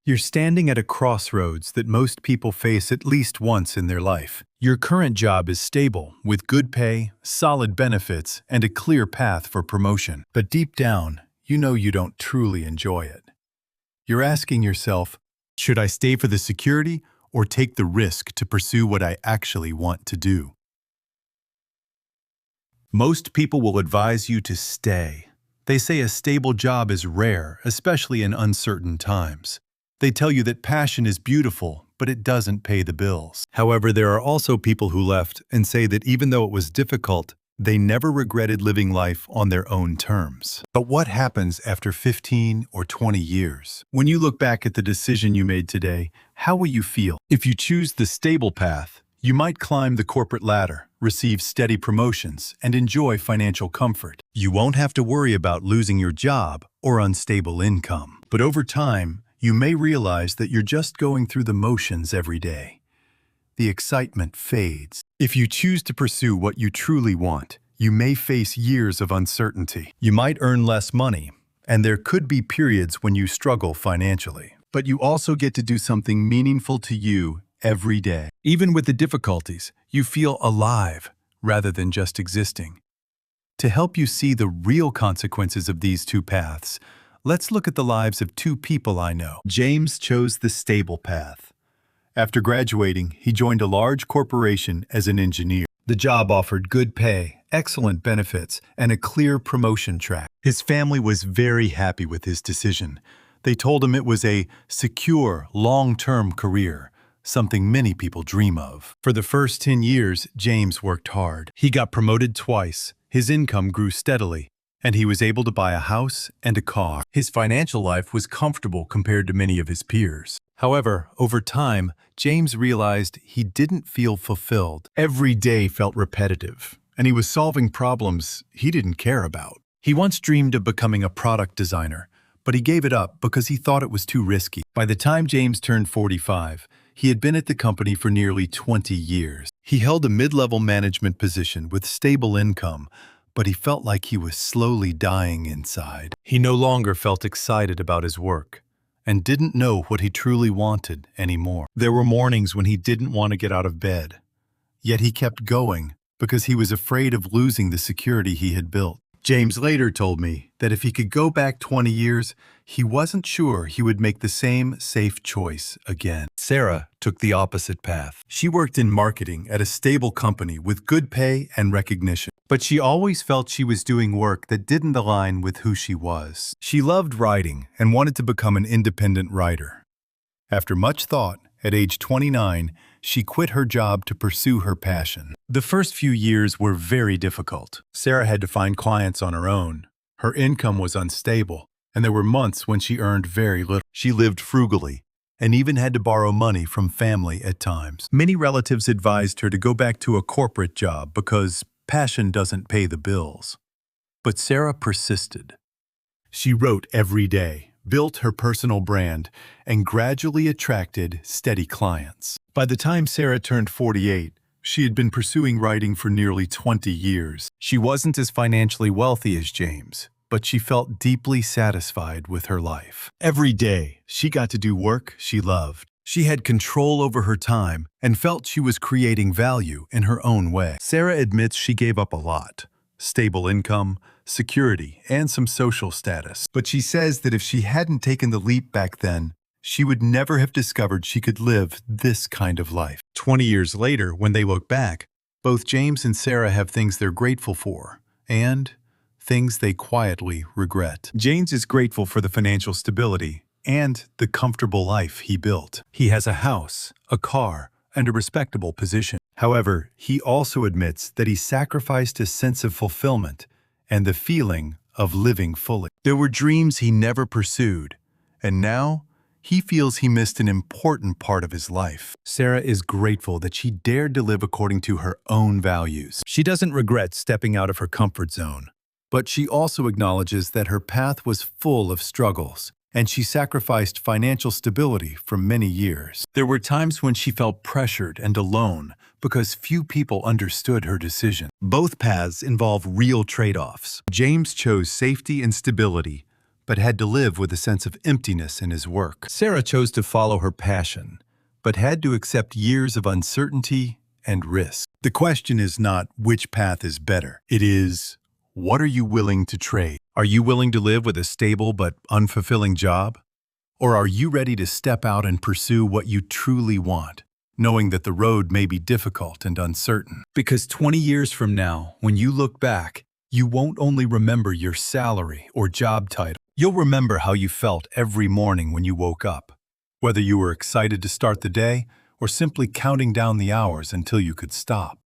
You're standing at a crossroads that most people face at least once in their life. Your current job is stable, with good pay, solid benefits, and a clear path for promotion. But deep down, you know you don't truly enjoy it. You're asking yourself, should I stay for the security or take the risk to pursue what I actually want to do? Most people will advise you to stay. They say a stable job is rare, especially in uncertain times. They tell you that passion is beautiful, but it doesn't pay the bills. However, there are also people who left and say that even though it was difficult, they never regretted living life on their own terms. But what happens after 15 or 20 years? When you look back at the decision you made today, how will you feel? If you choose the stable path, you might climb the corporate ladder, receive steady promotions, and enjoy financial comfort. You won't have to worry about losing your job or unstable income. But over time, you may realize that you're just going through the motions every day. The excitement fades. If you choose to pursue what you truly want, you may face years of uncertainty. You might earn less money, and there could be periods when you struggle financially. But you also get to do something meaningful to you every day. Even with the difficulties, you feel alive rather than just existing. To help you see the real consequences of these two paths, let's look at the lives of two people I know. James chose the stable path. After graduating, he joined a large corporation as an engineer. The job offered good pay, excellent benefits, and a clear promotion track. His family was very happy with his decision. They told him it was a secure, long-term career, something many people dream of. For the first 10 years, James worked hard. He got promoted twice, his income grew steadily, and he was able to buy a house and a car. His financial life was comfortable compared to many of his peers. However, over time, James realized he didn't feel fulfilled. Every day felt repetitive, and he was solving problems he didn't care about. He once dreamed of becoming a product designer, but he gave it up because he thought it was too risky. By the time James turned 45, he had been at the company for nearly 20 years. He held a mid-level management position with stable income, but he felt like he was slowly dying inside. He no longer felt excited about his work and didn't know what he truly wanted anymore. There were mornings when he didn't want to get out of bed, yet he kept going because he was afraid of losing the security he had built. James later told me that if he could go back 20 years, he wasn't sure he would make the same safe choice again. Sarah took the opposite path. She worked in marketing at a stable company with good pay and recognition. But she always felt she was doing work that didn't align with who she was. She loved writing and wanted to become an independent writer. After much thought, at age 29, she quit her job to pursue her passion. The first few years were very difficult. Sarah had to find clients on her own. Her income was unstable, and there were months when she earned very little. She lived frugally and even had to borrow money from family at times. Many relatives advised her to go back to a corporate job because passion doesn't pay the bills. But Sarah persisted. She wrote every day, built her personal brand, and gradually attracted steady clients. By the time Sarah turned 48, she had been pursuing writing for nearly 20 years. She wasn't as financially wealthy as James, but she felt deeply satisfied with her life. Every day, she got to do work she loved. She had control over her time and felt she was creating value in her own way. Sarah admits she gave up a lot: stable income, security, and some social status. But she says that if she hadn't taken the leap back then, she would never have discovered she could live this kind of life. 20 years later, when they look back, both James and Sarah have things they're grateful for and things they quietly regret. James is grateful for the financial stability and the comfortable life he built. He has a house, a car, and a respectable position. However, he also admits that he sacrificed a sense of fulfillment and the feeling of living fully. There were dreams he never pursued, and now he feels he missed an important part of his life. Sarah is grateful that she dared to live according to her own values. She doesn't regret stepping out of her comfort zone, but she also acknowledges that her path was full of struggles, and she sacrificed financial stability for many years. There were times when she felt pressured and alone because few people understood her decision. Both paths involve real trade-offs. James chose safety and stability, but had to live with a sense of emptiness in his work. Sarah chose to follow her passion, but had to accept years of uncertainty and risk. The question is not which path is better. It is, what are you willing to trade? Are you willing to live with a stable but unfulfilling job? Or are you ready to step out and pursue what you truly want, knowing that the road may be difficult and uncertain? Because 20 years from now, when you look back, you won't only remember your salary or job title. You'll remember how you felt every morning when you woke up, whether you were excited to start the day or simply counting down the hours until you could stop.